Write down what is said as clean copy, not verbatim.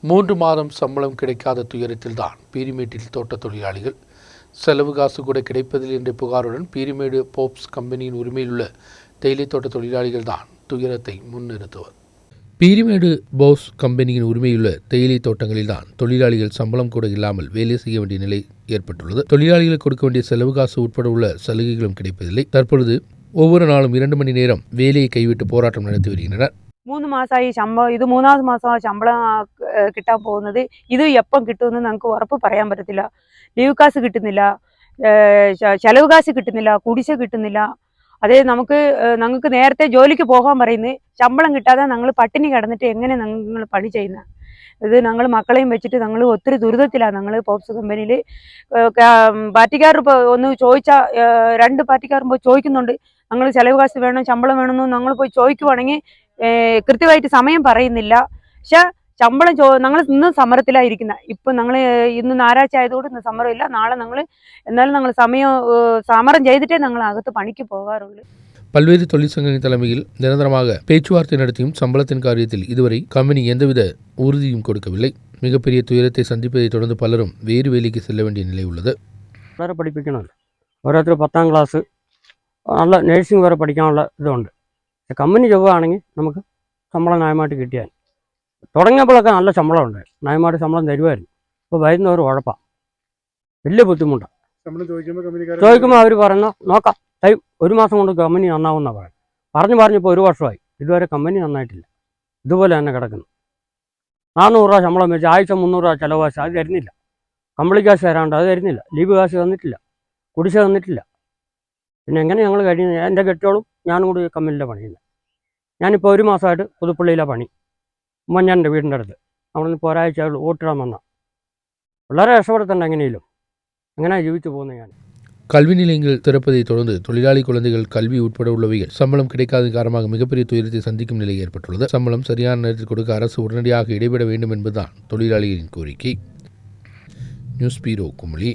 3 மாதம் சம்பளம் கிடைக்காத துயரத்தில்தான் பீரிமேட்டில் தோட்ட தொழிலாளிகள். செலவு காசு கூட கிடைப்பதில்லை என்ற புகாருடன் பீரிமேடு போப்ஸ் கம்பெனியின் உரிமையில் உள்ள தேயிலை தோட்ட தொழிலாளிகள் தான் துயரத்தை முன்னிறுத்துவர். பீரிமேடு போப்ஸ் கம்பெனியின் உரிமையுள்ள தேயிலை தோட்டங்களில் தான் தொழிலாளிகள் சம்பளம் கூட இல்லாமல் வேலை செய்ய வேண்டிய நிலை ஏற்பட்டுள்ளது. தொழிலாளிகளுக்கு கொடுக்க வேண்டிய செலவு காசு உட்பட உள்ள சலுகைகளும் கிடைப்பதில்லை. தற்பொழுது ஒவ்வொரு நாளும் 2 மணி நேரம் வேலையை கைவிட்டு போராட்டம் நடத்தி வருகின்றனர். 3 മാസമായി ശമ്പളം, ഇത് 3ാമത്തെ മാസമാണ് ശമ്പളം കിട്ടാൻ പോകുന്നത്. ഇത് എപ്പം കിട്ടുമെന്ന് നമുക്ക് ഉറപ്പ് പറയാൻ പറ്റത്തില്ല. ലീവ് കാശ് കിട്ടുന്നില്ല, ചെലവ് കാശ് കിട്ടുന്നില്ല, കുടിശ്ശിക കിട്ടുന്നില്ല. അതേ ഞങ്ങൾക്ക് നേരത്തെ ജോലിക്ക് പോകാൻ പറയുന്നത് ശമ്പളം കിട്ടാതെ ഞങ്ങൾ പട്ടിണി കിടന്നിട്ട് എങ്ങനെ ഞങ്ങൾ പണി ചെയ്യുന്നത്? ഇത് ഞങ്ങൾ മക്കളെയും വെച്ചിട്ട് ഞങ്ങൾ ഒത്തിരി ദുരിതത്തിലാണ്. ഞങ്ങൾ പോപ്സ് കമ്പനിയിൽ പാർട്ടിക്കാർ ഒന്ന് ചോദിച്ചാൽ 2 പാർട്ടിക്കാർ പോയി ചോദിക്കുന്നുണ്ട്, ഞങ്ങൾ ചെലവ് കാശ് വേണം, ശമ്പളം വേണമെന്ന് ഞങ്ങൾ പോയി ചോദിക്കുവാണെങ്കിൽ കൃത്യമായിട്ട് സമയം പറയുന്നില്ല. പക്ഷെ ശമ്പളം ഞങ്ങൾ ഇന്നും സമരത്തിലായിരിക്കുന്നത്. ഇപ്പം ഞങ്ങൾ ഇന്ന് ഞായറാഴ്ച ആയതുകൊണ്ട് ഇന്ന് സമരമില്ല. നാളെ ഞങ്ങൾ എന്നാലും ഞങ്ങൾ സമരം ചെയ്തിട്ടേ ഞങ്ങൾ അകത്ത് പണിക്ക് പോകാറുള്ളൂ. பல்வேறு தொழிற்சங்கங்களின் தலைமையில் நிரந்தரமாக பேச்சுவார்த்தை நடத்தியும் சம்பளத்தின் காரியத்தில் இதுவரை கம்பெனி எந்தவித உறுதியும் கொடுக்கவில்லை. மிகப்பெரிய துயரத்தை சந்திப்பதை தொடர்ந்து பலரும் வேறு வேலைக்கு செல்ல வேண்டிய நிலை உள்ளது. വളരെ പഠിപ്പിക്കണമല്ലോ, ഓരോരുത്തർ 10ാം ക്ലാസ് നല്ല നേഴ്സിംഗ് വരെ പഠിക്കാനുള്ള ഇതുണ്ട്. കമ്പനി ജോബാണെങ്കിൽ നമുക്ക് ശമ്പളം ന്യായമായിട്ട് കിട്ടിയാൽ, തുടങ്ങിയപ്പോഴൊക്കെ നല്ല ശമ്പളം ഉണ്ടായിരുന്നു, ന്യായമായിട്ട് ശമ്പളം തരുമായിരുന്നു. ഇപ്പോൾ വരുന്നവർ ഉഴപ്പാണ്, വലിയ ബുദ്ധിമുട്ടാണ്. ചോദിക്കുമ്പോൾ അവർ പറയുന്ന നോക്കാം തരും, 1 മാസം കൊണ്ട് കമ്പനി നന്നാവുമെന്നാണ് പറയുന്നത്. പറഞ്ഞപ്പോൾ 1 വർഷമായി, ഇതുവരെ കമ്പനി നന്നായിട്ടില്ല. ഇതുപോലെ തന്നെ കിടക്കുന്നു. 400 രൂപ ശമ്പളം വെച്ച് ആഴ്ച 300 രൂപ ചിലവ് കാശ് അത് തരുന്നില്ല. കമ്പിളി കാശ് തരാണ്ട് അത് തരുന്നില്ല. ലീവ് കാശ് തന്നിട്ടില്ല, കുടിശ്ശിക തന്നിട്ടില്ല. പിന്നെ എങ്ങനെ ഞങ്ങൾ കഴിയുന്നത്? എൻ്റെ കെട്ടിയോളും ഞാനും കൂടി കമ്പനിയിലാണ് പണിയുന്നത്. ഞാനിപ്പോൾ 1 മാസമായിട്ട് പുതുപ്പള്ളിയിലാണ് പണി, ഉമ്മഞ്ഞാൻ്റെ വീടിൻ്റെ അടുത്ത്. അവിടെ നിന്ന് ഇപ്പോൾ ഒരാഴ്ച ഓട്ടിടാൻ വന്ന വളരെ രക്ഷപ്പെടുത്തണ്ട. എങ്ങനെയും അങ്ങനെ ജീവിച്ചു പോകുന്നത് ഞാൻ. கல்வி நிலையங்கள் திறப்பதை தொடர்ந்து தொழிலாளி குழந்தைகள் கல்வி உட்பட உள்ளவைகள் சம்பளம் கிடைக்காத காரணமாக மிகப்பெரிய துயரத்தை சந்திக்கும் நிலை ஏற்பட்டுள்ளது. சம்பளம் சரியான நேரத்தில் கொடுக்க அரசு உடனடியாக இடைபெற வேண்டும் என்பதுதான் தொழிலாளிகளின் கோரிக்கை. நியூஸ் பீரோ குமுளி.